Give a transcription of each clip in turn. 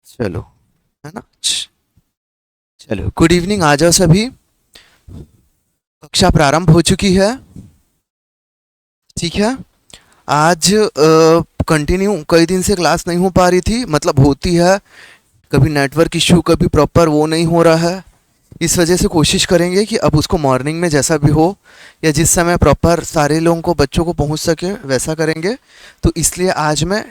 चलो, है ना। चलो, गुड इवनिंग, आ जाओ सभी। कक्षा प्रारंभ हो चुकी है। ठीक है। आज कंटिन्यू कई दिन से क्लास नहीं हो पा रही थी, मतलब होती है, कभी नेटवर्क इश्यू, कभी प्रॉपर वो नहीं हो रहा है। इस वजह से कोशिश करेंगे कि अब उसको मॉर्निंग में जैसा भी हो, या जिस समय प्रॉपर सारे लोगों को, बच्चों को पहुंच सके, वैसा करेंगे। तो इसलिए आज मैं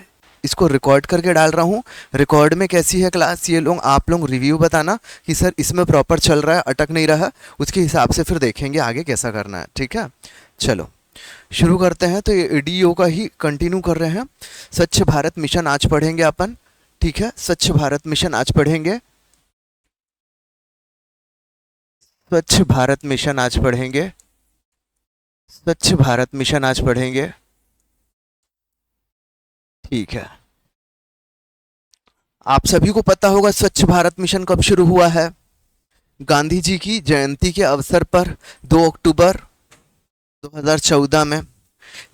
इसको रिकॉर्ड करके डाल रहा हूँ। रिकॉर्ड में कैसी है क्लास, ये लोग, आप लोग रिव्यू बताना कि सर इसमें प्रॉपर चल रहा है, अटक नहीं रहा। उसके हिसाब से फिर देखेंगे आगे कैसा करना है। ठीक है, चलो शुरू करते हैं। तो ये डीओ का ही कंटिन्यू कर रहे हैं। स्वच्छ भारत मिशन आज पढ़ेंगे अपन। ठीक है, स्वच्छ भारत मिशन आज पढ़ेंगे। स्वच्छ भारत मिशन आज पढ़ेंगे। स्वच्छ भारत मिशन आज पढ़ेंगे। ठीक है। आप सभी को पता होगा स्वच्छ भारत मिशन कब शुरू हुआ है। गांधी जी की जयंती के अवसर पर 2 अक्टूबर 2014 में।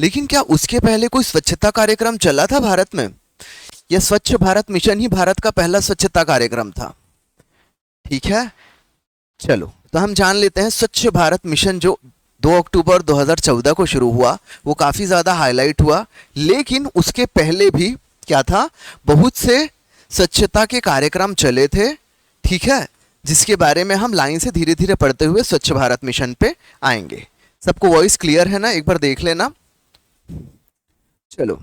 लेकिन क्या उसके पहले कोई स्वच्छता कार्यक्रम चला था भारत में? यह स्वच्छ भारत मिशन ही भारत का पहला स्वच्छता कार्यक्रम था। ठीक है, चलो तो हम जान लेते हैं। स्वच्छ भारत मिशन जो 2 अक्टूबर 2014 को शुरू हुआ, वो काफ़ी ज़्यादा हाईलाइट हुआ। लेकिन उसके पहले भी क्या था, बहुत से स्वच्छता के कार्यक्रम चले थे। ठीक है, जिसके बारे में हम लाइन से धीरे धीरे पढ़ते हुए स्वच्छ भारत मिशन पे आएंगे। सबको वॉइस क्लियर है ना, एक बार देख लेना। चलो,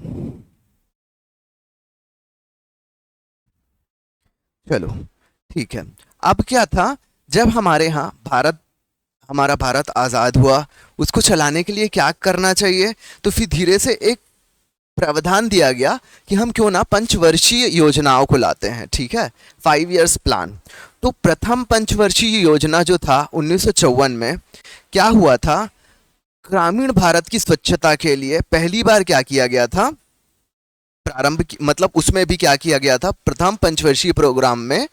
चलो ठीक है। अब क्या था, जब हमारे यहाँ हमारा भारत आज़ाद हुआ, उसको चलाने के लिए क्या करना चाहिए, तो फिर धीरे से एक प्रावधान दिया गया कि हम क्यों ना पंचवर्षीय योजनाओं को लाते हैं। ठीक है, 5 इयर्स प्लान। तो प्रथम पंचवर्षीय योजना जो था 1954 में, क्या हुआ था, ग्रामीण भारत की स्वच्छता के लिए पहली बार क्या किया गया था, मतलब उसमें भी क्या किया गया था, प्रथम पंचवर्षीय प्रोग्राम में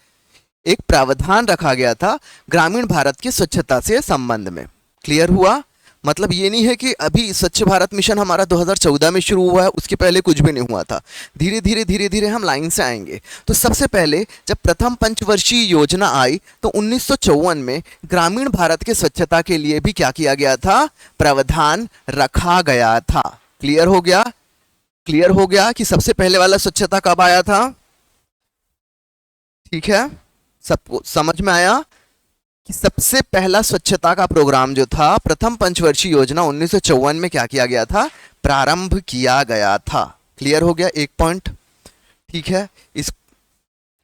एक प्रावधान रखा गया था ग्रामीण भारत की स्वच्छता से संबंध में। क्लियर हुआ? मतलब ये नहीं है कि अभी स्वच्छ भारत मिशन हमारा 2014 में शुरू हुआ है, उसके पहले कुछ भी नहीं हुआ था। धीरे धीरे हम लाइन से आएंगे। तो सबसे पहले जब प्रथम पंचवर्षीय योजना आई, तो 1954 में ग्रामीण भारत के स्वच्छता के लिए भी क्या किया गया था, प्रावधान रखा गया था। क्लियर हो गया? क्लियर हो गया कि सबसे पहले वाला स्वच्छता कब आया था? ठीक है, सबको समझ में आया कि सबसे पहला स्वच्छता का प्रोग्राम जो था, प्रथम पंचवर्षीय योजना 1954 में क्या किया गया था, प्रारंभ किया गया था। क्लियर हो गया? एक पॉइंट। ठीक है,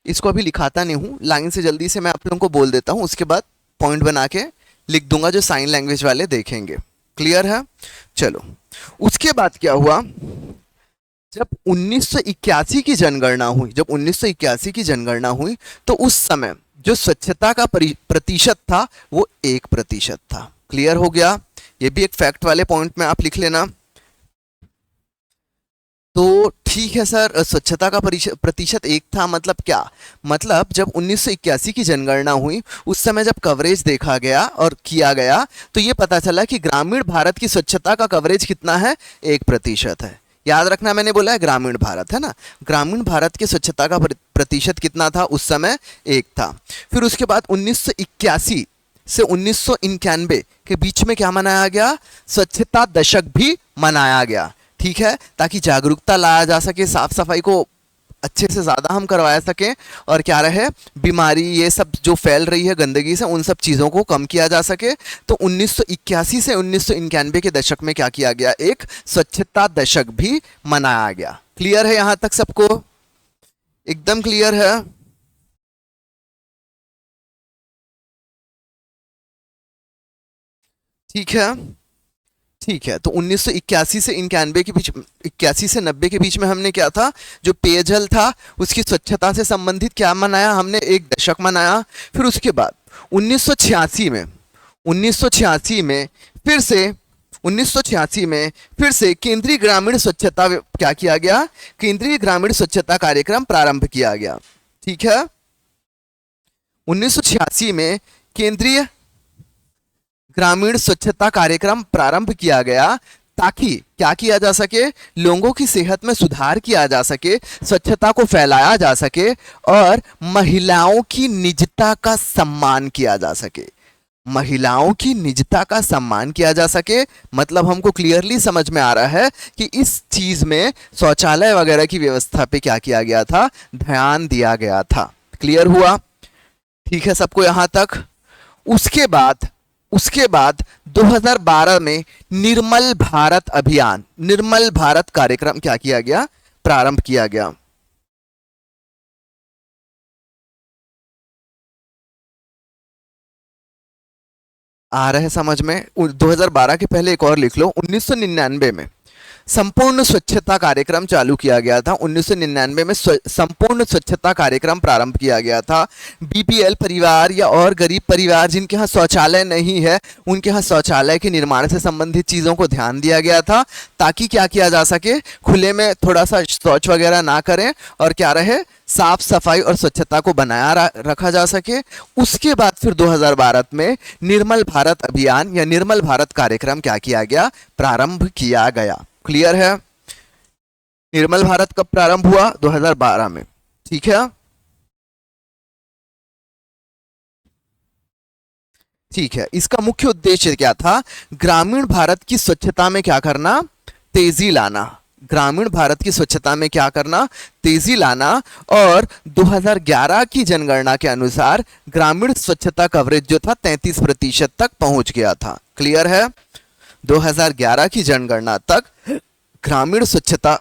इसको अभी लिखाता नहीं हूं, लाइन से जल्दी से मैं आप लोगों को बोल देता हूं, उसके बाद पॉइंट बना के लिख दूंगा, जो साइन लैंग्वेज वाले देखेंगे। क्लियर है? चलो, उसके बाद क्या हुआ, जब 1981 की जनगणना हुई, जब 1981 की जनगणना हुई, तो उस समय जो स्वच्छता का प्रतिशत था, वो 1% था। क्लियर हो गया? ये भी एक फैक्ट वाले पॉइंट में आप लिख लेना। तो ठीक है सर, स्वच्छता का प्रतिशत 1 था, मतलब क्या, मतलब जब 1981 की जनगणना हुई, उस समय जब कवरेज देखा गया और किया गया, तो ये पता चला कि ग्रामीण भारत की स्वच्छता का कवरेज कितना है, 1% है। याद रखना, मैंने बोला है ग्रामीण भारत, है ना। ग्रामीण भारत की स्वच्छता का प्रतिशत कितना था उस समय, 1 था। फिर उसके बाद 1981 से 1991 के बीच में क्या मनाया गया, स्वच्छता दशक भी मनाया गया। ठीक है, ताकि जागरूकता लाया जा सके, साफ सफाई को अच्छे से ज़्यादा हम करवाया सकें, और क्या रहे, बीमारी ये सब जो फैल रही है गंदगी से, उन सब चीज़ों को कम किया जा सके। तो 1981 से 1991 के दशक में क्या किया गया, एक स्वच्छता दशक भी मनाया गया। क्लियर है यहाँ तक सबको? एकदम क्लियर है? ठीक है, ठीक है। तो 1981 से 91 के बीच, 81 से 90 के बीच में हमने क्या था, जो पेयजल था उसकी स्वच्छता से संबंधित क्या मनाया हमने, एक दशक मनाया। फिर उसके बाद 1986 में, 1986 में फिर से 1986 में फिर से केंद्रीय ग्रामीण स्वच्छता क्या किया गया, केंद्रीय ग्रामीण स्वच्छता कार्यक्रम प्रारंभ किया गया। ठीक है, 1986 में केंद्रीय ग्रामीण स्वच्छता कार्यक्रम प्रारंभ किया गया, ताकि क्या किया जा सके, लोगों की सेहत में सुधार किया जा सके, स्वच्छता को फैलाया जा सके और महिलाओं की निजता का सम्मान किया जा सके। महिलाओं की निजता का सम्मान किया जा सके मतलब हमको क्लियरली समझ में आ रहा है कि इस चीज में शौचालय वगैरह की व्यवस्था पे क्या किया गया था, ध्यान दिया गया था। क्लियर हुआ? ठीक है सबको यहां तक। उसके बाद 2012 में निर्मल भारत कार्यक्रम क्या किया गया, प्रारंभ किया गया। आ रहा है समझ में? 2012 के पहले एक और लिख लो, 1999 में संपूर्ण स्वच्छता कार्यक्रम चालू किया गया था। 1999 में संपूर्ण स्वच्छता कार्यक्रम प्रारंभ किया गया था। बीपीएल परिवार या और गरीब परिवार जिनके यहाँ शौचालय नहीं है, उनके यहाँ शौचालय के निर्माण से संबंधित चीज़ों को ध्यान दिया गया था, ताकि क्या किया जा सके, खुले में थोड़ा सा शौच वगैरह ना करें और क्या रहे, साफ सफाई और स्वच्छता को बनाया रखा जा सके। उसके बाद फिर 2012 में निर्मल भारत अभियान या निर्मल भारत कार्यक्रम क्या किया गया, प्रारंभ किया गया। क्लियर है? निर्मल भारत कब प्रारंभ हुआ? 2012 में। ठीक है, ठीक है। इसका मुख्य उद्देश्य क्या था? ग्रामीण भारत की स्वच्छता में क्या करना, तेजी लाना। ग्रामीण भारत की स्वच्छता में क्या करना, तेजी लाना। और 2011 की जनगणना के अनुसार ग्रामीण स्वच्छता कवरेज जो था 33% तक पहुंच गया था। क्लियर है? 2011 की जनगणना तक ग्रामीण स्वच्छता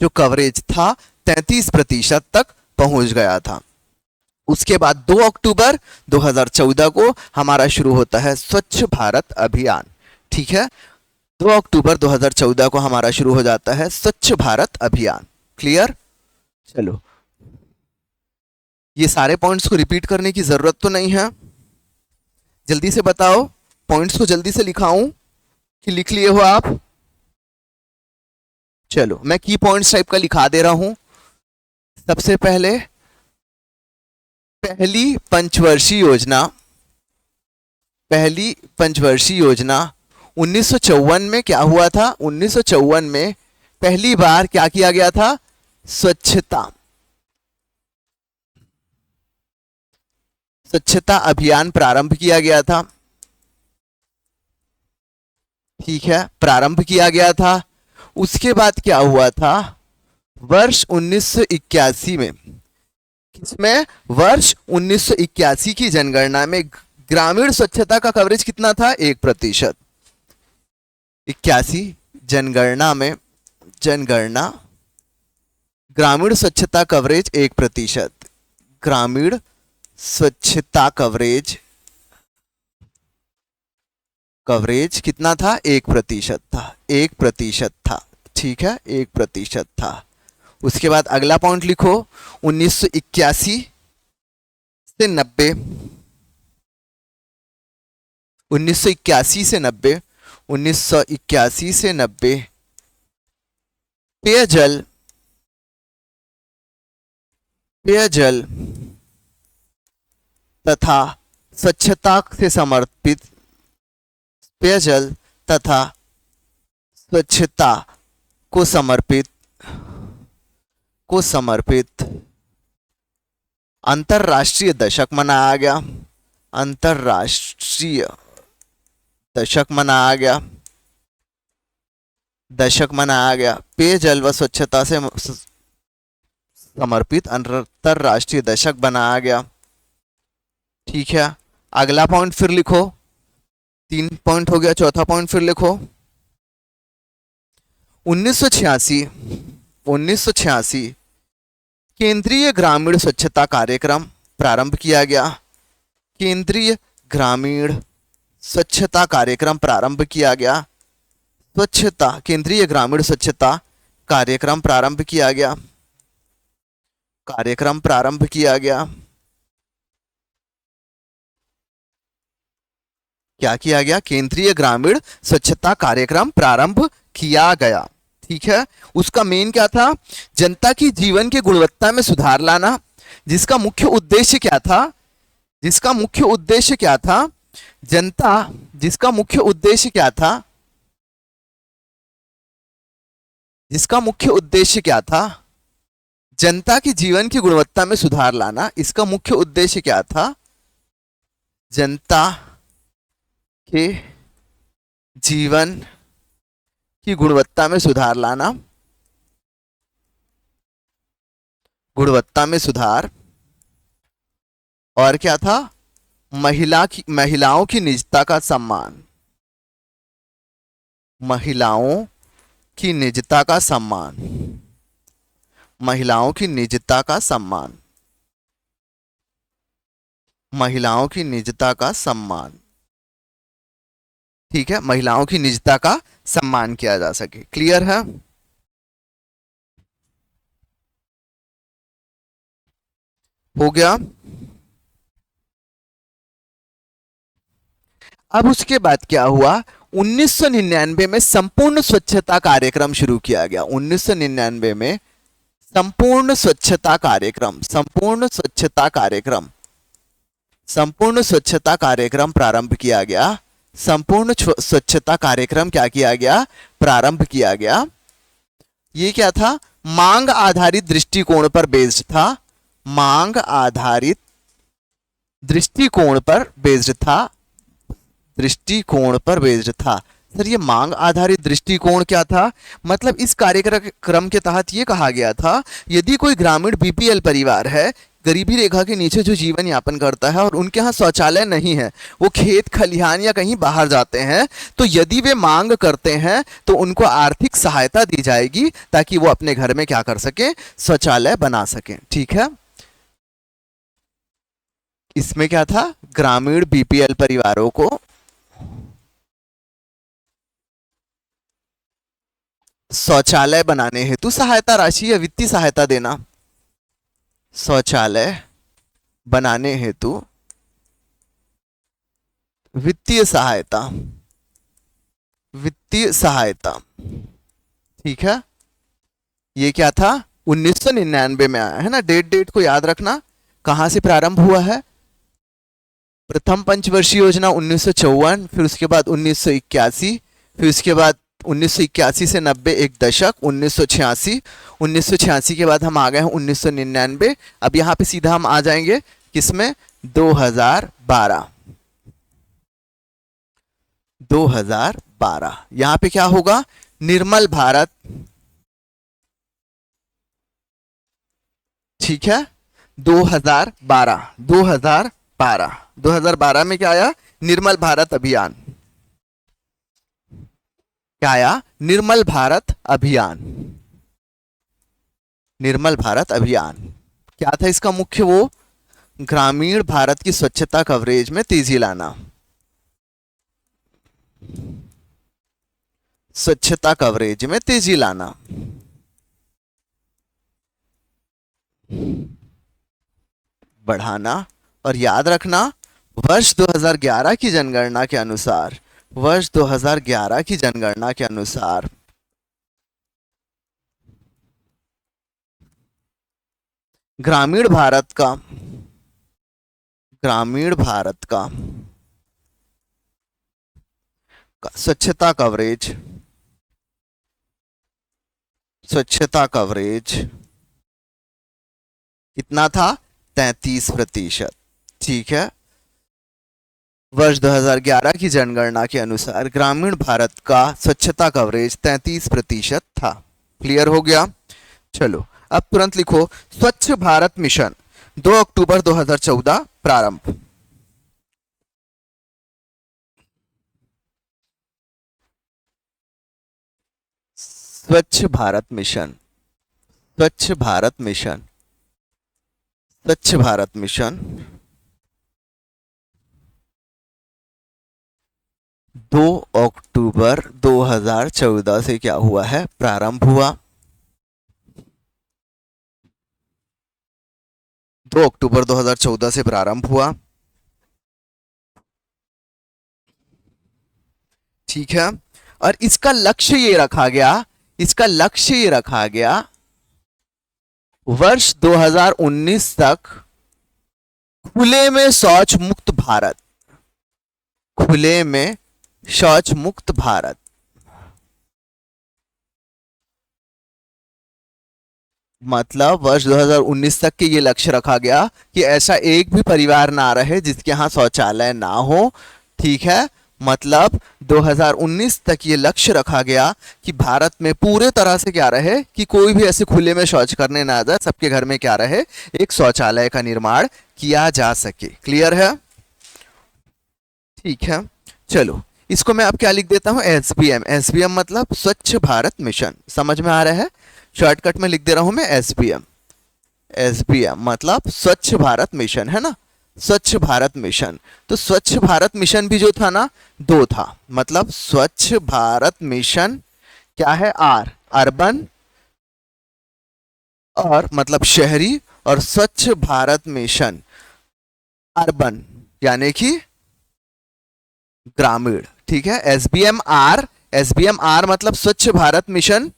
जो कवरेज था 33% तक पहुंच गया था। उसके बाद 2 अक्टूबर 2014 को हमारा शुरू होता है स्वच्छ भारत अभियान। ठीक है, 2 अक्टूबर 2014 को हमारा शुरू हो जाता है स्वच्छ भारत अभियान। क्लियर? चलो, ये सारे पॉइंट्स को रिपीट करने की जरूरत तो नहीं है। जल्दी से बताओ, पॉइंट्स को जल्दी से लिखाऊं कि लिख लिए हो आप? चलो, मैं की पॉइंट्स टाइप का लिखा दे रहा हूं। सबसे पहले पहली पंचवर्षीय योजना 1954 में क्या हुआ था? 1954 में पहली बार क्या किया गया था? स्वच्छता अभियान प्रारंभ किया गया था। ठीक है, प्रारंभ किया गया था। उसके बाद क्या हुआ था? वर्ष 1981 में, किसमें? वर्ष 1981 की जनगणना में ग्रामीण स्वच्छता का कवरेज कितना था? 1%। 81 जनगणना ग्रामीण स्वच्छता कवरेज 1%। ग्रामीण स्वच्छता कवरेज कितना था? 1% था। 1% था। ठीक है, 1% था। उसके बाद अगला पॉइंट लिखो, 1981 से 90, 1981 से 90, 1981 से 90 पेयजल तथा स्वच्छता से समर्पित, पेयजल तथा स्वच्छता को समर्पित अंतरराष्ट्रीय दशक मनाया गया। अंतरराष्ट्रीय दशक मनाया गया। पेयजल व स्वच्छता से समर्पित अंतरराष्ट्रीय दशक बनाया गया। ठीक है, अगला पॉइंट फिर लिखो। 3 पॉइंट हो गया, चौथा पॉइंट फिर लिखो। 1986 केंद्रीय ग्रामीण स्वच्छता कार्यक्रम प्रारंभ किया गया। केंद्रीय ग्रामीण स्वच्छता कार्यक्रम प्रारंभ किया गया। केंद्रीय ग्रामीण स्वच्छता कार्यक्रम प्रारंभ किया गया। क्या किया गया? केंद्रीय ग्रामीण स्वच्छता कार्यक्रम प्रारंभ किया गया। ठीक है, उसका मेन क्या था? जनता की जीवन की गुणवत्ता में सुधार लाना, जिसका मुख्य उद्देश्य क्या था? जिसका मुख्य उद्देश्य क्या था? जिसका मुख्य उद्देश्य क्या था? जनता की जीवन की गुणवत्ता में सुधार लाना। इसका मुख्य उद्देश्य क्या था? जनता के जीवन की गुणवत्ता में सुधार लाना, गुणवत्ता में सुधार। और क्या था? महिलाओं की निजता का सम्मान, महिलाओं की निजता का सम्मान, महिलाओं की निजता का सम्मान, महिलाओं की निजता का सम्मान। ठीक है, महिलाओं की निजता का सम्मान किया जा सके। क्लियर है? हो गया। अब उसके बाद क्या हुआ? 1999 में संपूर्ण स्वच्छता कार्यक्रम शुरू किया गया। 1999 में संपूर्ण स्वच्छता कार्यक्रम, संपूर्ण स्वच्छता कार्यक्रम, संपूर्ण स्वच्छता कार्यक्रम प्रारंभ किया गया। संपूर्ण स्वच्छता कार्यक्रम क्या किया गया? प्रारंभ किया गया। ये क्या था? मांग आधारित दृष्टिकोण पर बेस्ड था। मांग आधारित दृष्टिकोण पर बेस्ड था। दृष्टिकोण पर बेस्ड था। सर ये मांग आधारित दृष्टिकोण क्या था? मतलब इस कार्यक्रम के तहत ये कहा गया था, यदि कोई ग्रामीण बीपीएल परिवार है, गरीबी रेखा के नीचे जो जीवन यापन करता है और उनके यहाँ शौचालय नहीं है, वो खेत खलिहान या कहीं बाहर जाते हैं, तो यदि वे मांग करते हैं तो उनको आर्थिक सहायता दी जाएगी ताकि वो अपने घर में क्या कर सके? शौचालय बना सके। ठीक है, इसमें क्या था? ग्रामीण बीपीएल परिवारों को शौचालय बनाने हेतु सहायता राशि या वित्तीय सहायता देना। शौचालय बनाने हेतु वित्तीय सहायता, वित्तीय सहायता। ठीक है, ये क्या था? 1999 में आया है ना। डेट को याद रखना। कहां से प्रारंभ हुआ है? प्रथम पंचवर्षीय योजना 1954, फिर उसके बाद 1981, फिर उसके बाद 1981 से 90 एक दशक, 1986, 1986 के बाद हम आ गए हैं 1999। अब यहाँ पे सीधा हम आ जाएंगे किसमें? 2012। 2012 यहाँ पे क्या होगा? निर्मल भारत। ठीक है, 2012, 2012, 2012 में क्या आया? निर्मल भारत अभियान। क्या आया? निर्मल भारत अभियान। निर्मल भारत अभियान क्या था इसका मुख्य? वो ग्रामीण भारत की स्वच्छता कवरेज में तेजी लाना, स्वच्छता कवरेज में तेजी लाना। बढ़ाना। और याद रखना, वर्ष 2011 की जनगणना के अनुसार, वर्ष 2011 की जनगणना के अनुसार ग्रामीण भारत का, ग्रामीण भारत का स्वच्छता कवरेज, स्वच्छता कवरेज कितना था? 33%। ठीक है, वर्ष 2011 की जनगणना के अनुसार ग्रामीण भारत का स्वच्छता कवरेज 33% था। क्लियर हो गया? चलो अब तुरंत लिखो, स्वच्छ भारत मिशन 2 अक्टूबर 2014 प्रारंभ। स्वच्छ भारत मिशन, स्वच्छ भारत मिशन, स्वच्छ भारत मिशन 2 अक्टूबर 2014 से क्या हुआ है? प्रारंभ हुआ। 2 अक्टूबर 2014 से प्रारंभ हुआ। ठीक है, और इसका लक्ष्य ये रखा गया, इसका लक्ष्य ये रखा गया, वर्ष 2019 तक खुले में शौच मुक्त भारत, खुले में शौच मुक्त भारत, मतलब वर्ष 2019 तक के ये लक्ष्य रखा गया कि ऐसा एक भी परिवार ना रहे जिसके यहाँ शौचालय ना हो। ठीक है, मतलब 2019 तक ये लक्ष्य रखा गया कि भारत में पूरे तरह से क्या रहे कि कोई भी ऐसे खुले में शौच करने ना जाए, सबके घर में क्या रहे, एक शौचालय का निर्माण किया जा सके। क्लियर है? ठीक है, चलो इसको मैं अब क्या लिख देता हूं, एसबीएम। एसबीएम मतलब स्वच्छ भारत मिशन। समझ में आ रहा है? शॉर्टकट में लिख दे रहा हूं मैं एसबीएम। एसबीएम मतलब स्वच्छ भारत मिशन, है ना, स्वच्छ भारत मिशन। तो स्वच्छ भारत मिशन भी जो था ना, दो था। मतलब स्वच्छ भारत मिशन क्या है, आर अर्बन और मतलब शहरी, और स्वच्छ भारत मिशन अर्बन यानी कि ग्रामीण। ठीक है, एसबीएम आर, एसबीएम आर मतलब स्वच्छ भारत मिशन,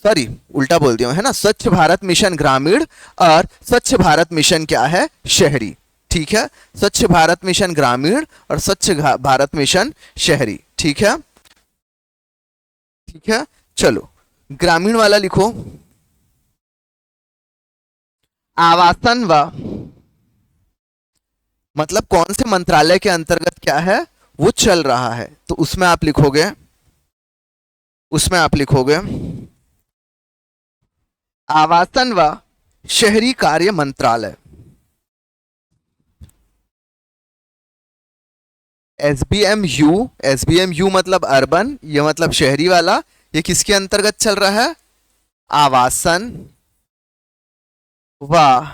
सॉरी उल्टा बोल दिया है ना, स्वच्छ भारत मिशन ग्रामीण और स्वच्छ भारत मिशन क्या है, शहरी। ठीक है, स्वच्छ भारत मिशन ग्रामीण और स्वच्छ भारत मिशन शहरी। ठीक है, ठीक है, चलो ग्रामीण वाला लिखो, आवासन व, मतलब कौन से मंत्रालय के अंतर्गत क्या है वो चल रहा है, तो उसमें आप लिखोगे, उसमें आप लिखोगे आवासन व शहरी कार्य मंत्रालय। एसबीएमयू, एसबीएमयू मतलब अर्बन, ये मतलब शहरी वाला, ये किसके अंतर्गत चल रहा है, आवासन व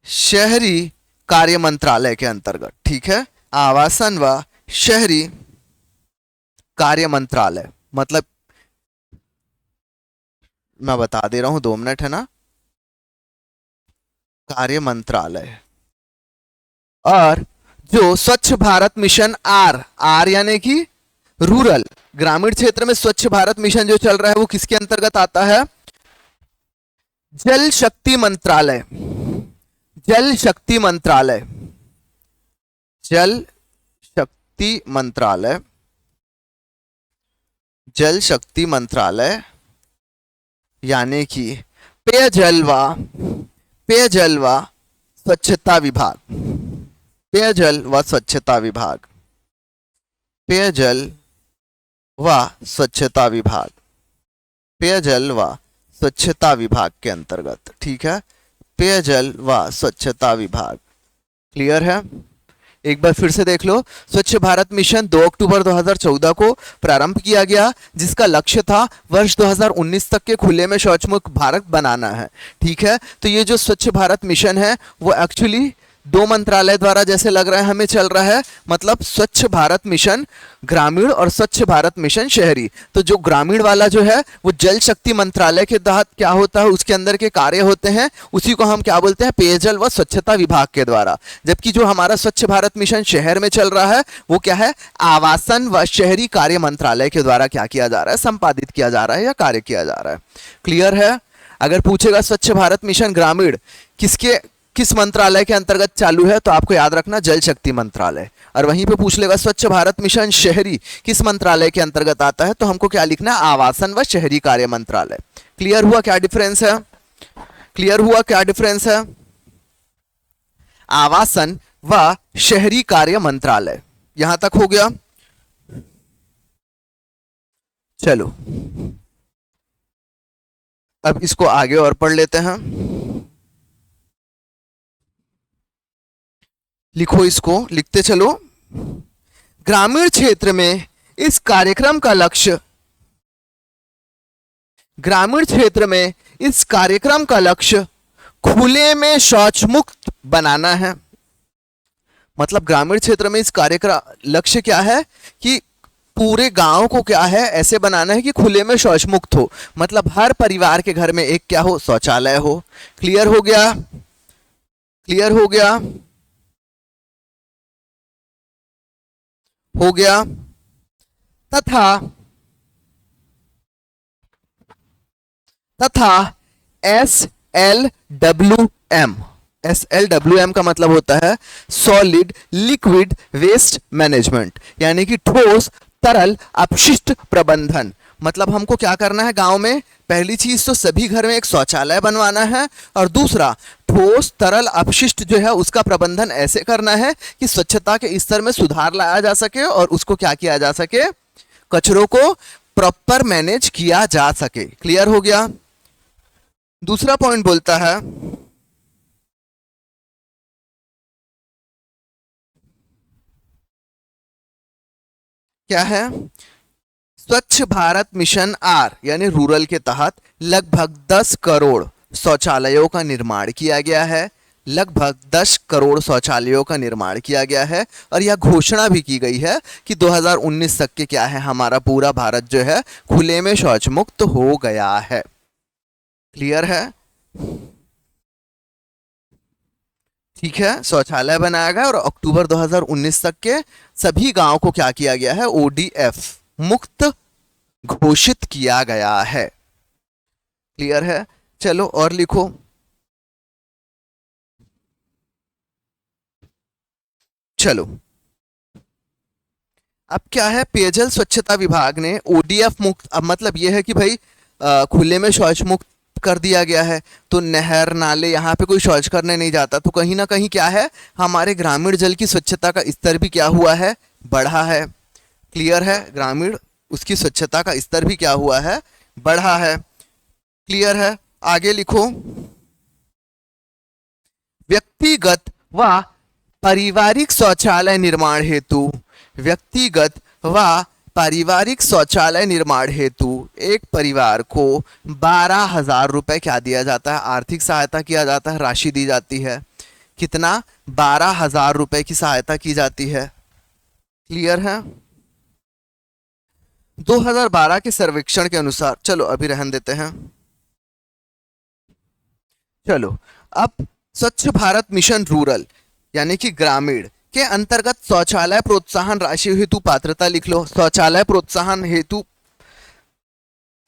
शहरी कार्य मंत्रालय के अंतर्गत। ठीक है, आवासन व शहरी कार्य मंत्रालय मतलब, मैं बता दे रहा हूं 2 मिनट, है ना, कार्य मंत्रालय। और जो स्वच्छ भारत मिशन आर, आर यानी कि रूरल, ग्रामीण क्षेत्र में स्वच्छ भारत मिशन जो चल रहा है वो किसके अंतर्गत आता है, जल शक्ति मंत्रालय। जल शक्ति मंत्रालय, जल शक्ति मंत्रालय, जल शक्ति मंत्रालय यानी कि पेयजल व, पेयजल व स्वच्छता विभाग, पेयजल व स्वच्छता विभाग, पेयजल व स्वच्छता विभाग, पेयजल व स्वच्छता विभाग के अंतर्गत। ठीक है, पेयजल व स्वच्छता विभाग। क्लियर है? एक बार फिर से देख लो, स्वच्छ भारत मिशन 2 अक्टूबर 2014 को प्रारंभ किया गया, जिसका लक्ष्य था वर्ष 2019 तक के खुले में शौचमुक्त भारत बनाना है। ठीक है, तो ये जो स्वच्छ भारत मिशन है वो एक्चुअली 2 मंत्रालय द्वारा जैसे लग रहा है हमें चल रहा है, मतलब स्वच्छ भारत मिशन ग्रामीण और स्वच्छ भारत मिशन शहरी। तो जो ग्रामीण वाला जो है वो जल शक्ति मंत्रालय के तहत क्या होता है, उसके अंदर के कार्य होते हैं, उसी को हम क्या बोलते हैं, पेयजल व स्वच्छता विभाग के द्वारा। जबकि जो हमारा स्वच्छ भारत मिशन शहर में चल रहा है वो क्या है, आवासन व शहरी कार्य मंत्रालय के द्वारा क्या किया जा रहा है, संपादित किया जा रहा है या कार्य किया जा रहा है। क्लियर है? अगर पूछेगा स्वच्छ भारत मिशन ग्रामीण किसके, किस मंत्रालय के अंतर्गत चालू है, तो आपको याद रखना जल शक्ति मंत्रालय। और वहीं पे पूछ लेगा स्वच्छ भारत मिशन शहरी किस मंत्रालय के अंतर्गत आता है, तो हमको क्या लिखना है, आवासन व शहरी कार्य मंत्रालय। क्लियर हुआ क्या डिफरेंस है? क्लियर हुआ क्या डिफरेंस है? आवासन व शहरी कार्य मंत्रालय, यहां तक हो गया। चलो अब इसको आगे और पढ़ लेते हैं। लिखो, इसको लिखते चलो। ग्रामीण क्षेत्र में इस कार्यक्रम का लक्ष्य, ग्रामीण क्षेत्र में इस कार्यक्रम का लक्ष्य खुले में शौच मुक्त बनाना है। मतलब ग्रामीण क्षेत्र में इस कार्यक्रम लक्ष्य क्या है कि पूरे गांव को क्या है ऐसे बनाना है कि खुले में शौच मुक्त हो, मतलब हर परिवार के घर में एक क्या हो, शौचालय हो। क्लियर हो गया? क्लियर हो गया? हो गया। तथा तथा SLWM, SLWM का मतलब होता है सॉलिड लिक्विड वेस्ट मैनेजमेंट, यानी कि ठोस तरल अपशिष्ट प्रबंधन। मतलब हमको क्या करना है गांव में, पहली चीज तो सभी घर में एक शौचालय बनवाना है, और दूसरा ठोस तरल अपशिष्ट जो है उसका प्रबंधन ऐसे करना है कि स्वच्छता के स्तर में सुधार लाया जा सके और उसको क्या किया जा सके, कचरों को प्रॉपर मैनेज किया जा सके। क्लियर हो गया। दूसरा पॉइंट बोलता है क्या है, स्वच्छ भारत मिशन आर यानी रूरल के तहत लगभग 10 करोड़ शौचालयों का निर्माण किया गया है। लगभग 10 करोड़ शौचालयों का निर्माण किया गया है, और यह घोषणा भी की गई है कि 2019 तक के क्या है, हमारा पूरा भारत जो है खुले में शौच मुक्त हो गया है। क्लियर है। ठीक है, शौचालय बनाया गया और अक्टूबर 2019 तक के सभी गांव को क्या किया गया है, ओडीएफ मुक्त घोषित किया गया है। क्लियर है। चलो और लिखो। चलो अब क्या है, पेयजल स्वच्छता विभाग ने ओडीएफ मुक्त, अब मतलब यह है कि भाई खुले में शौच मुक्त कर दिया गया है, तो नहर नाले यहाँ पे कोई शौच करने नहीं जाता, तो कहीं ना कहीं क्या है, हमारे ग्रामीण जल की स्वच्छता का स्तर भी क्या हुआ है, बढ़ा है। क्लियर है। ग्रामीण उसकी स्वच्छता का स्तर भी क्या हुआ है, बढ़ा है। क्लियर है। आगे लिखो। व्यक्तिगत व पारिवारिक शौचालय निर्माण हेतु, व्यक्तिगत व पारिवारिक शौचालय निर्माण हेतु एक परिवार को 12,000 रुपए क्या दिया जाता है, आर्थिक सहायता किया जाता है, राशि दी जाती है। कितना, 12,000 रुपए की सहायता की जाती है। क्लियर है। 2012 के सर्वेक्षण के अनुसार, चलो अभी रहन देते हैं। चलो अब स्वच्छ भारत मिशन रूरल यानी कि ग्रामीण के अंतर्गत शौचालय प्रोत्साहन राशि हेतु पात्रता लिख लो। शौचालय प्रोत्साहन हेतु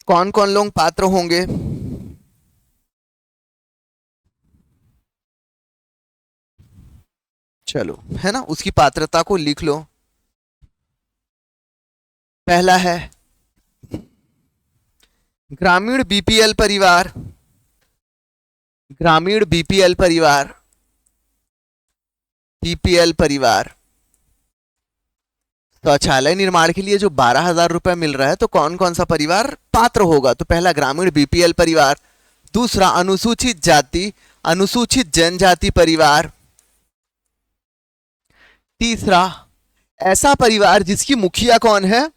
कौन कौन लोग पात्र होंगे, चलो है ना, उसकी पात्रता को लिख लो। पहला है ग्रामीण बीपीएल परिवार, ग्रामीण बीपीएल परिवार, बीपीएल परिवार शौचालय निर्माण के लिए जो 12,000 रुपए मिल रहा है, तो कौन कौन सा परिवार पात्र होगा, तो पहला ग्रामीण बीपीएल परिवार, दूसरा अनुसूचित जाति अनुसूचित जनजाति परिवार, तीसरा ऐसा परिवार जिसकी मुखिया कौन है,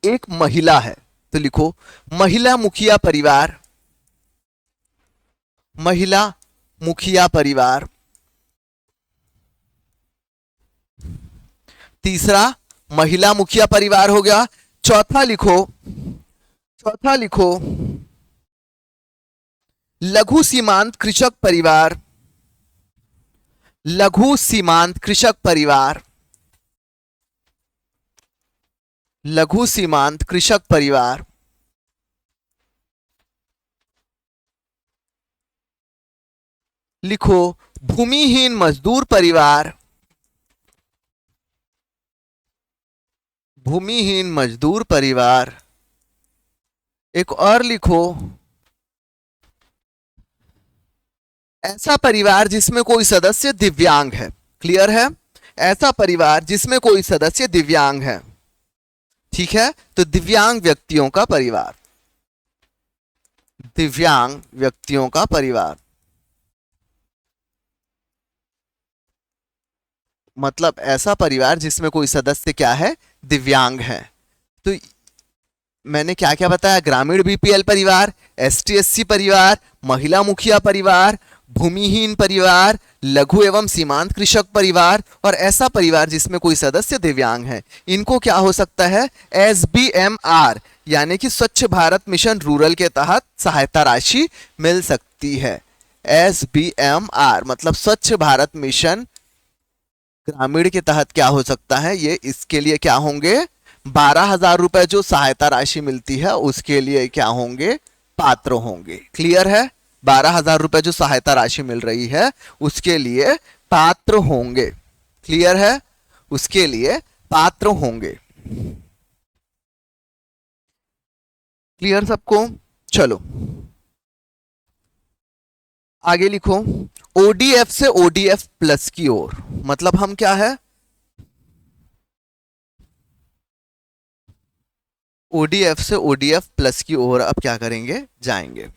एक महिला है, तो लिखो महिला मुखिया परिवार, महिला मुखिया परिवार। तीसरा महिला मुखिया परिवार हो गया। चौथा लिखो, चौथा लिखो लघु सीमांत कृषक परिवार, लघु सीमांत कृषक परिवार, लघु सीमांत कृषक परिवार। लिखो भूमिहीन मजदूर परिवार, भूमिहीन मजदूर परिवार। एक और लिखो ऐसा परिवार जिसमें कोई सदस्य दिव्यांग है। क्लियर है। ऐसा परिवार जिसमें कोई सदस्य दिव्यांग है। ठीक है, तो दिव्यांग व्यक्तियों का परिवार, दिव्यांग व्यक्तियों का परिवार मतलब ऐसा परिवार जिसमें कोई सदस्य क्या है, दिव्यांग है। तो मैंने क्या क्या बताया, ग्रामीण बीपीएल परिवार, एसटी एससी परिवार, महिला मुखिया परिवार, भूमिहीन परिवार, लघु एवं सीमांत कृषक परिवार, और ऐसा परिवार जिसमें कोई सदस्य दिव्यांग है। इनको क्या हो सकता है, SBMR यानी कि स्वच्छ भारत मिशन रूरल के तहत सहायता राशि मिल सकती है। SBMR मतलब स्वच्छ भारत मिशन ग्रामीण के तहत क्या हो सकता है, ये इसके लिए क्या होंगे, 12,000 रुपए जो सहायता राशि मिलती है उसके लिए क्या होंगे, पात्र होंगे। क्लियर है। 12,000 रुपए जो सहायता राशि मिल रही है उसके लिए पात्र होंगे। क्लियर है, उसके लिए पात्र होंगे। क्लियर सबको? चलो आगे लिखो। ओडीएफ से ओडीएफ प्लस की ओर, मतलब हम क्या है, ओडीएफ से ओडीएफ प्लस की ओर अब क्या करेंगे, जाएंगे।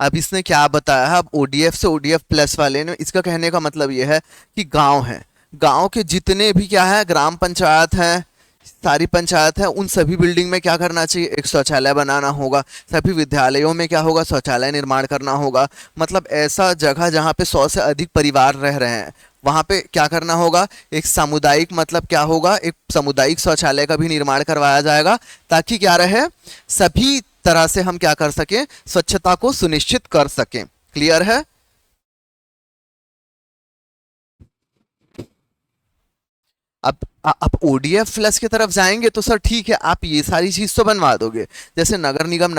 अब इसने क्या बताया है, अब ओडीएफ से ओडीएफ प्लस वाले ने, इसका कहने का मतलब यह है कि गांव है, गांव के जितने भी क्या है ग्राम पंचायत है, सारी पंचायत है, उन सभी बिल्डिंग में क्या करना चाहिए, एक शौचालय बनाना होगा। सभी विद्यालयों में क्या होगा, शौचालय निर्माण करना होगा। मतलब ऐसा जगह जहाँ पे 100 से अधिक परिवार रह रहे हैं, वहां पे क्या करना होगा, एक सामुदायिक, मतलब क्या होगा, एक सामुदायिक शौचालय का भी निर्माण करवाया जाएगा, ताकि क्या रहे, सभी तरह से हम क्या कर सकें, स्वच्छता को सुनिश्चित कर सकें। क्लियर है? अब आप ओडीएफ प्लस की तरफ जाएंगे तो सर ठीक है, आप ये सारी चीज तो बनवा दोगे, जैसे नगर निगम,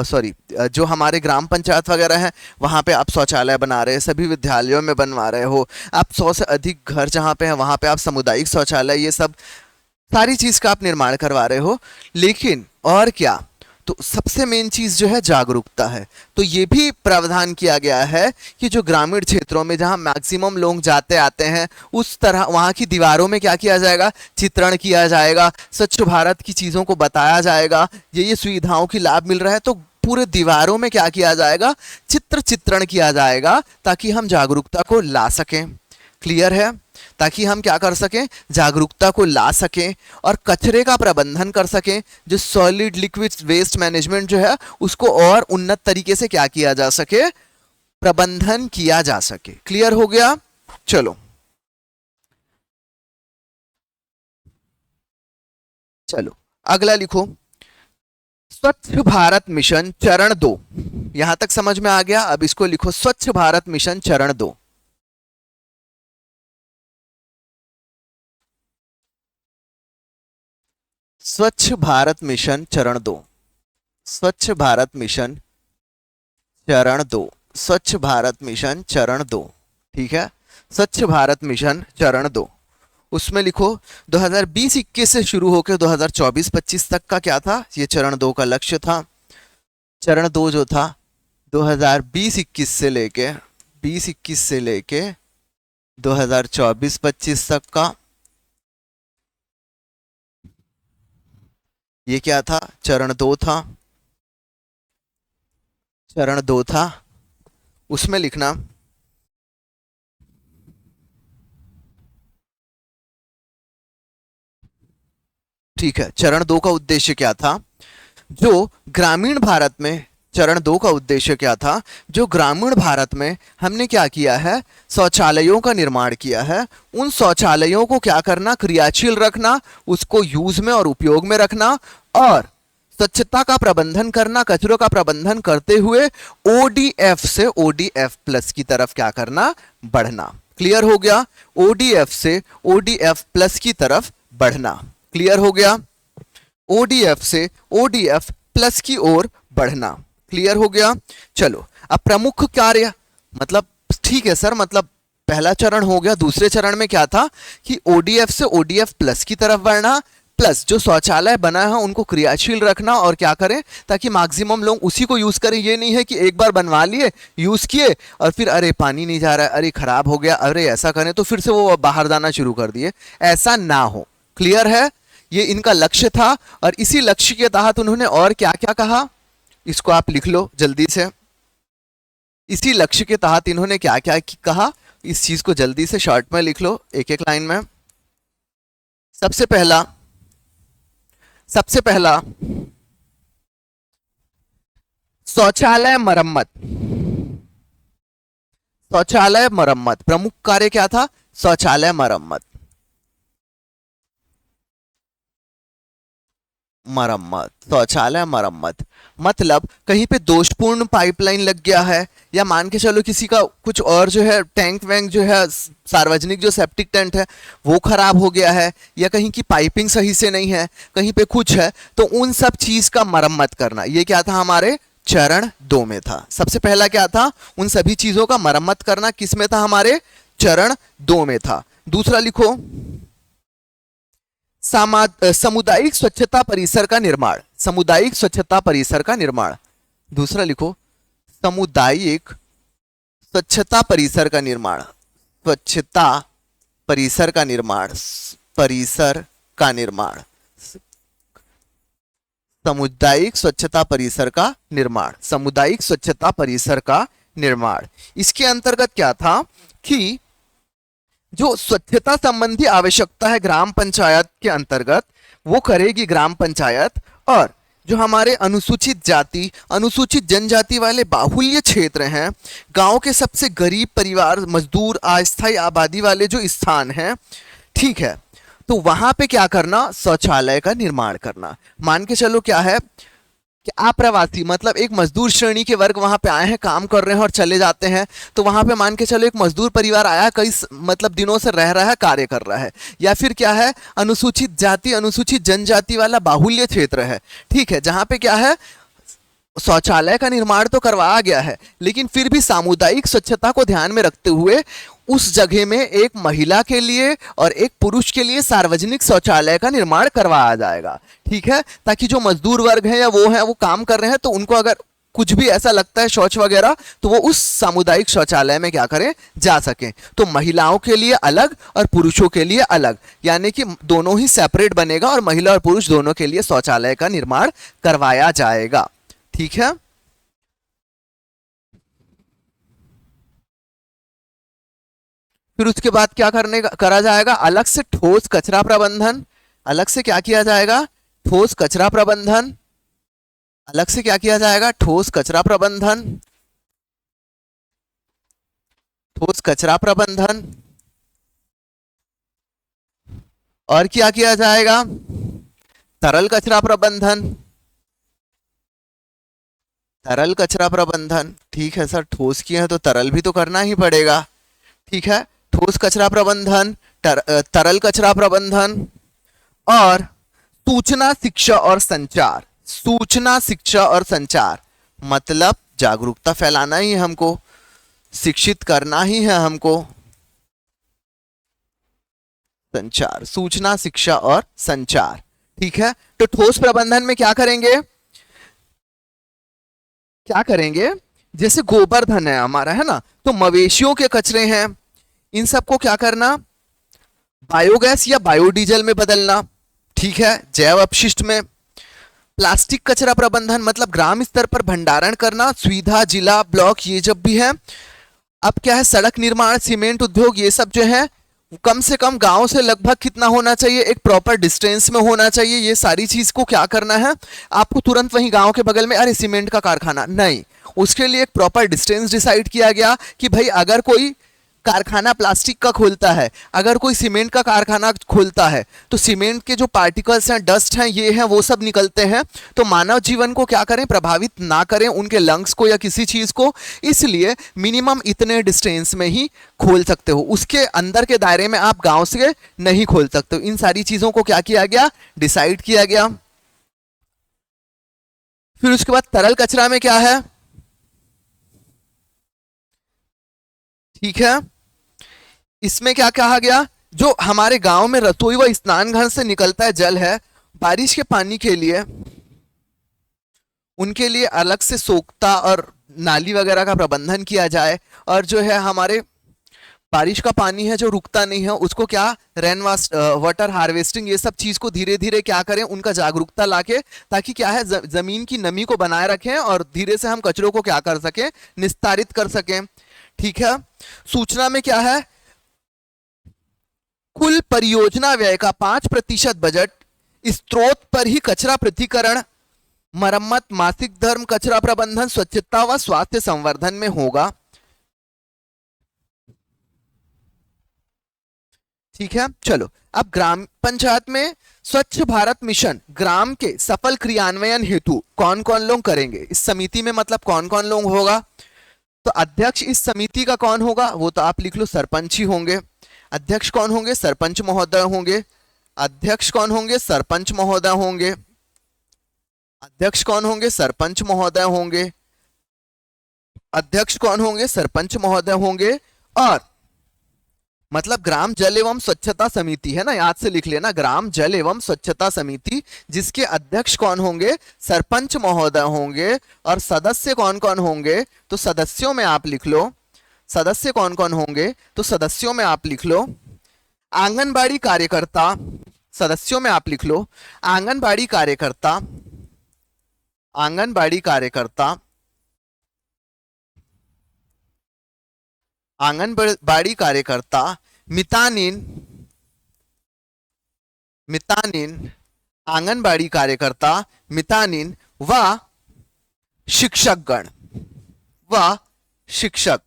सॉरी, जो हमारे ग्राम पंचायत वगैरह है, वहां पे आप शौचालय बना रहे हैं, सभी विद्यालयों में बनवा रहे हो, आप 100 से अधिक घर जहां पे है वहां पे आप सामुदायिक शौचालय, ये सब सारी चीज का आप निर्माण करवा रहे हो। लेकिन और क्या, तो सबसे मेन चीज जो है जागरूकता है। तो ये भी प्रावधान किया गया है कि जो ग्रामीण क्षेत्रों में जहां मैक्सिमम लोग जाते आते हैं, उस तरह वहां की दीवारों में क्या किया जाएगा, चित्रण किया जाएगा, स्वच्छ भारत की चीजों को बताया जाएगा, ये सुविधाओं की लाभ मिल रहा है, तो पूरे दीवारों में क्या किया जाएगा, चित्रण किया जाएगा, ताकि हम जागरूकता को ला सकें। क्लियर है? ताकि हम क्या कर सकें, जागरूकता को ला सकें और कचरे का प्रबंधन कर सकें, जो सॉलिड लिक्विड वेस्ट मैनेजमेंट जो है उसको और उन्नत तरीके से क्या किया जा सके, प्रबंधन किया जा सके। क्लियर हो गया? चलो चलो अगला लिखो। स्वच्छ भारत मिशन चरण 2, यहां तक समझ में आ गया? अब इसको लिखो, स्वच्छ भारत मिशन चरण 2। स्वच्छ भारत मिशन चरण 2, स्वच्छ भारत मिशन चरण 2, स्वच्छ भारत मिशन चरण 2। ठीक है, स्वच्छ भारत मिशन चरण 2, उसमें लिखो 2020-21 से शुरू होकर 2024-25 तक का क्या था, ये चरण 2 का लक्ष्य था। चरण 2 जो था 2020-21 से लेके 20-21 से लेके 2024-25 तक का, ये क्या था, चरण 2 था, चरण 2 था। उसमें लिखना, ठीक है, चरण 2 का उद्देश्य क्या था, जो ग्रामीण भारत में, चरण 2 का उद्देश्य क्या था, जो ग्रामीण भारत में हमने क्या किया है, शौचालयों का निर्माण किया है, उन शौचालयों को क्या करना, क्रियाशील रखना, उसको यूज में और उपयोग में रखना, और स्वच्छता का प्रबंधन करना, कचरों का प्रबंधन करते हुए ओडीएफ से ओडीएफ प्लस की तरफ क्या करना, बढ़ना। क्लियर हो गया? ओडीएफ से ओडीएफ प्लस की तरफ बढ़ना। क्लियर हो गया? ओडीएफ से ओडीएफ प्लस की ओर बढ़ना। क्लियर हो गया? चलो अब प्रमुख कार्य, मतलब ठीक है सर, मतलब पहला चरण हो गया, दूसरे चरण में क्या था कि ओडीएफ से ओडीएफ प्लस की तरफ बढ़ना, प्लस जो शौचालय बना है उनको क्रियाशील रखना, और क्या करें, ताकि मैक्सिमम लोग उसी को यूज करें। ये नहीं है कि एक बार बनवा लिए, यूज किए, और फिर अरे पानी नहीं जा रहा है, अरे खराब हो गया, अरे ऐसा करें, तो फिर से वो बाहर जाना शुरू कर दिए। ऐसा ना हो। क्लियर है? ये इनका लक्ष्य था, और इसी लक्ष्य के तहत उन्होंने और क्या क्या कहा, इसको आप लिख लो जल्दी से। इसी लक्ष्य के तहत इन्होंने क्या क्या कहा, इस चीज को जल्दी से शॉर्ट में लिख लो, एक एक लाइन में। सबसे पहला, सबसे पहला शौचालय मरम्मत। शौचालय मरम्मत, प्रमुख कार्य क्या था, शौचालय मरम्मत। मरम्मत, शौचालय मरम्मत। मतलब कहीं पे दोषपूर्ण पाइपलाइन लग गया है, या मान के चलो किसी का कुछ और जो है टैंक वैंक जो है सार्वजनिक जो सेप्टिक टैंक है वो खराब हो गया है, या कहीं की पाइपिंग सही से नहीं है, कहीं पे कुछ है, तो उन सब चीज का मरम्मत करना, ये क्या था हमारे चरण 2 में था। सबसे पहला क्या था, उन सभी चीजों का मरम्मत करना, किस में था, हमारे चरण 2 में था। दूसरा लिखो, सामुदायिक स्वच्छता परिसर का निर्माण, सामुदायिक स्वच्छता परिसर का निर्माण। दूसरा लिखो, सामुदायिक स्वच्छता परिसर का निर्माण, स्वच्छता परिसर का निर्माण, परिसर का निर्माण, सामुदायिक स्वच्छता परिसर का निर्माण, सामुदायिक स्वच्छता परिसर का निर्माण। इसके अंतर्गत क्या था कि जो स्वच्छता संबंधी आवश्यकता है ग्राम पंचायत के अंतर्गत वो करेगी ग्राम पंचायत, और जो हमारे अनुसूचित जाति अनुसूचित जनजाति वाले बाहुल्य क्षेत्र हैं, गांव के सबसे गरीब परिवार, मजदूर, अस्थायी आबादी वाले जो स्थान हैं, ठीक है, तो वहां पे क्या करना, शौचालय का निर्माण करना। मान के चलो क्या है कि अप्रवासी मतलब एक मजदूर श्रेणी के वर्ग वहां पे आए हैं, काम कर रहे हैं और चले जाते हैं, तो वहां पे मान के चलो एक मजदूर परिवार आया, कई मतलब दिनों से रह रहा है, कार्य कर रहा है, या फिर क्या है अनुसूचित जाति अनुसूचित जनजाति वाला बाहुल्य क्षेत्र है, ठीक है, जहां पे क्या है शौचालय का निर्माण तो करवाया गया है, लेकिन फिर भी सामुदायिक स्वच्छता को ध्यान में रखते हुए उस जगह में एक महिला के लिए और एक पुरुष के लिए सार्वजनिक शौचालय का निर्माण करवाया जाएगा, ठीक है, ताकि जो मजदूर वर्ग है या वो काम कर रहे हैं, तो उनको अगर कुछ भी ऐसा लगता है शौच वगैरह, तो वो उस सामुदायिक शौचालय में क्या करें, जा सकें। तो महिलाओं के लिए अलग और पुरुषों के लिए अलग, यानी कि दोनों ही सेपरेट बनेगा और महिला और पुरुष दोनों के लिए शौचालय का निर्माण करवाया जाएगा, ठीक है। फिर उसके बाद क्या करा जाएगा, अलग से ठोस कचरा प्रबंधन, अलग से क्या किया जाएगा, ठोस कचरा प्रबंधन, अलग से क्या किया जाएगा, ठोस कचरा प्रबंधन, ठोस कचरा प्रबंधन। और क्या किया जाएगा, तरल कचरा प्रबंधन, तरल कचरा प्रबंधन, ठीक है सर, ठोस किया है तो तरल भी तो करना ही पड़ेगा, ठीक है, ठोस कचरा प्रबंधन, तरल कचरा प्रबंधन। और सूचना शिक्षा और संचार, सूचना शिक्षा और संचार मतलब जागरूकता फैलाना ही है हमको, शिक्षित करना ही है हमको, संचार, सूचना शिक्षा और संचार, ठीक है। तो ठोस प्रबंधन में क्या करेंगे, क्या करेंगे, जैसे गोवर्धन है हमारा, है ना, तो मवेशियों के कचरे हैं, इन सबको क्या करना, बायोगैस या बायोडीजल में बदलना, ठीक है, जैव अपशिष्ट में। प्लास्टिक कचरा प्रबंधन मतलब ग्राम स्तर पर भंडारण करना, सुविधा जिला ब्लॉक ये जब भी है। अब क्या है, सड़क निर्माण, सीमेंट उद्योग, ये सब जो है कम से कम गांव से लगभग कितना होना चाहिए, एक प्रॉपर डिस्टेंस में होना चाहिए। ये सारी चीज को क्या करना है, आपको तुरंत वहीं गांव के बगल में अरे सीमेंट का कारखाना नहीं, उसके लिए एक प्रॉपर डिस्टेंस डिसाइड किया गया कि भाई अगर कोई कारखाना प्लास्टिक का खोलता है, अगर कोई सीमेंट का कारखाना खोलता है, तो सीमेंट के जो पार्टिकल्स हैं, डस्ट हैं, ये हैं, वो सब निकलते हैं, तो मानव जीवन को क्या करें, प्रभावित ना करें, उनके लंग्स को या किसी चीज को, इसलिए मिनिमम इतने डिस्टेंस में ही खोल सकते हो, उसके अंदर के दायरे में आप गांव से नहीं खोल सकते हो। इन सारी चीजों को क्या किया गया, डिसाइड किया गया। फिर उसके बाद तरल कचरा में क्या है, ठीक है, इसमें क्या कहा गया, जो हमारे गांव में रसोई व स्नान घर से निकलता है जल है, बारिश के पानी के लिए उनके लिए अलग से सोखता और नाली वगैरह का प्रबंधन किया जाए, और जो है हमारे बारिश का पानी है जो रुकता नहीं है, उसको क्या रेन वाटर हार्वेस्टिंग, ये सब चीज को धीरे धीरे क्या करें, उनका जागरूकता लाके, ताकि क्या है जमीन की नमी को बनाए रखें और धीरे से हम कचरों को क्या कर सकें, निस्तारित कर सकें, ठीक है। सूचना में क्या है, कुल परियोजना व्यय का 5% बजट स्रोत पर ही कचरा पृथक्करण, मरम्मत, मासिक धर्म, कचरा प्रबंधन, स्वच्छता व स्वास्थ्य संवर्धन में होगा, ठीक है। चलो अब ग्राम पंचायत में स्वच्छ भारत मिशन ग्राम के सफल क्रियान्वयन हेतु कौन कौन लोग करेंगे इस समिति में, मतलब कौन कौन लोग होगा? तो अध्यक्ष इस समिति का कौन होगा? वो तो आप लिख लो, सरपंच ही होंगे। अध्यक्ष कौन होंगे? सरपंच महोदय होंगे। अध्यक्ष कौन होंगे? सरपंच महोदय होंगे। अध्यक्ष कौन होंगे? सरपंच महोदय होंगे। अध्यक्ष कौन होंगे? सरपंच महोदय होंगे। और मतलब ग्राम जल एवं स्वच्छता समिति है ना, याद से लिख लेना, ग्राम जल एवं स्वच्छता समिति, जिसके अध्यक्ष कौन होंगे? सरपंच महोदय होंगे। और सदस्य कौन कौन होंगे? तो सदस्यों में आप लिख लो, सदस्य कौन कौन होंगे? तो सदस्यों में आप लिख लो आंगनबाड़ी कार्यकर्ता। सदस्यों में आप लिख लो आंगनबाड़ी कार्यकर्ता, आंगनबाड़ी कार्यकर्ता, आंगनबाड़ी कार्यकर्ता, मितानिन, मितानिन, आंगनबाड़ी कार्यकर्ता, मितानिन व शिक्षकगण, व शिक्षक,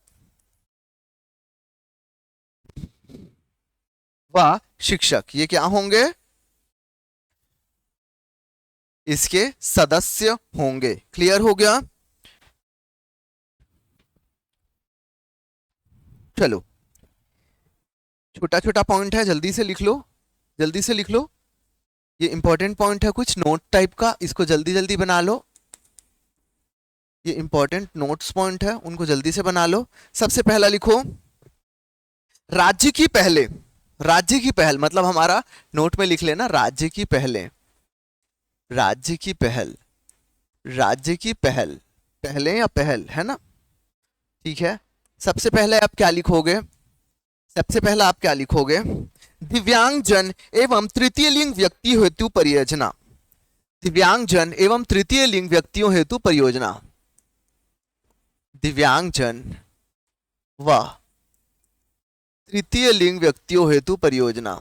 व शिक्षक, ये क्या होंगे? इसके सदस्य होंगे। क्लियर हो गया? चलो, छोटा छोटा पॉइंट है, जल्दी से लिख लो, जल्दी से लिख लो। ये इंपॉर्टेंट पॉइंट है, कुछ नोट टाइप का, इसको जल्दी जल्दी बना लो। ये इंपॉर्टेंट नोट्स पॉइंट है, उनको जल्दी से बना लो। सबसे पहला लिखो राज्य की पहले, राज्य की पहल, मतलब हमारा नोट में लिख लेना राज्य की पहले, राज्य की पहल, राज्य की पहल, पहले या पहल है ना, ठीक है। सबसे पहले आप क्या लिखोगे? सबसे पहला आप क्या लिखोगे? दिव्यांगजन एवं तृतीय लिंग व्यक्ति हेतु परियोजना, दिव्यांगजन एवं तृतीय लिंग व्यक्तियों हेतु परियोजना, दिव्यांगजन व तृतीय लिंग व्यक्तियों हेतु परियोजना,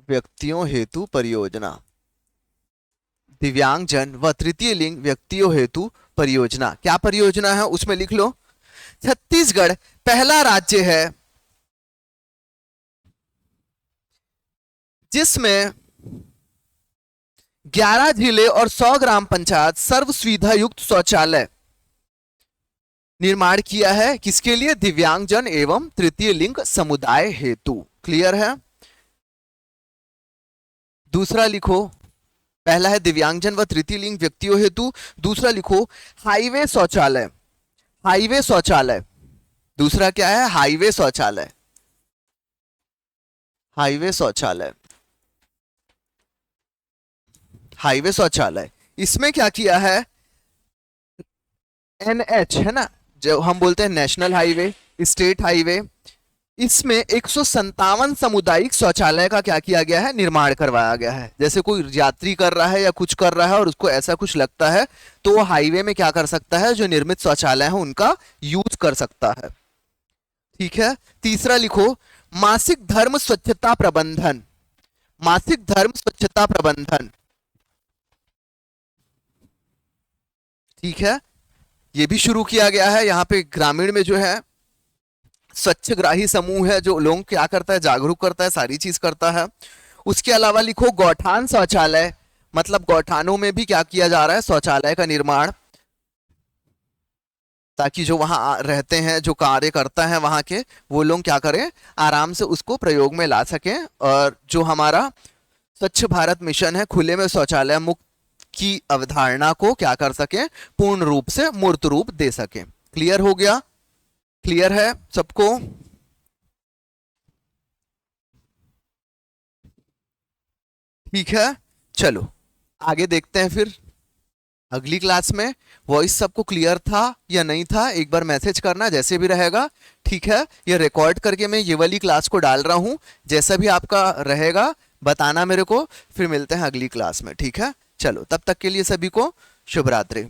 व्यक्तियों हेतु परियोजना, दिव्यांगजन व तृतीय लिंग व्यक्तियों हेतु परियोजना। क्या परियोजना है उसमें लिख लो। छत्तीसगढ़ पहला राज्य है जिसमें 11 जिले और 100 ग्राम पंचायत सर्व सुविधा युक्त शौचालय निर्माण किया है। किसके लिए? दिव्यांगजन एवं तृतीय लिंग समुदाय हेतु। क्लियर है? दूसरा लिखो, पहला है दिव्यांगजन व तृतीय लिंग व्यक्तियों हेतु, दूसरा लिखो हाईवे शौचालय, हाईवे शौचालय, दूसरा क्या है? हाईवे शौचालय, हाईवे शौचालय, हाईवे शौचालय। इसमें क्या किया है? एनएच है ना, जो हम बोलते हैं नेशनल हाईवे, स्टेट हाईवे, इसमें 157 सामुदायिक शौचालय का क्या किया गया है? निर्माण करवाया गया है। जैसे कोई यात्री कर रहा है या कुछ कर रहा है और उसको ऐसा कुछ लगता है तो वो हाईवे में क्या कर सकता है? जो निर्मित शौचालय है उनका यूज कर सकता है। ठीक है। तीसरा लिखो मासिक धर्म स्वच्छता प्रबंधन, मासिक धर्म स्वच्छता प्रबंधन, ठीक है। ये भी शुरू किया गया है। यहाँ पे ग्रामीण में जो है स्वच्छग्राही समूह है जो लोग क्या करता है? जागरूक करता है, सारी चीज करता है। उसके अलावा लिखो गौठान शौचालय, मतलब गौठानों में भी क्या किया जा रहा है? शौचालय का निर्माण, ताकि जो वहां रहते हैं, जो कार्य करता है वहां के, वो लोग क्या करें? आराम से उसको प्रयोग में ला सकें और जो हमारा स्वच्छ भारत मिशन है खुले में शौचालय मुक्त की अवधारणा को क्या कर सकें? पूर्ण रूप से मूर्त रूप दे सकें। क्लियर हो गया? क्लियर है सबको? ठीक है, चलो आगे देखते हैं फिर अगली क्लास में। वॉइस सबको क्लियर था या नहीं था? एक बार मैसेज करना, जैसे भी रहेगा। ठीक है, ये रिकॉर्ड करके मैं ये वाली क्लास को डाल रहा हूं, जैसा भी आपका रहेगा बताना मेरे को। फिर मिलते हैं अगली क्लास में, ठीक है? चलो तब तक के लिए सभी को शुभ रात्रि।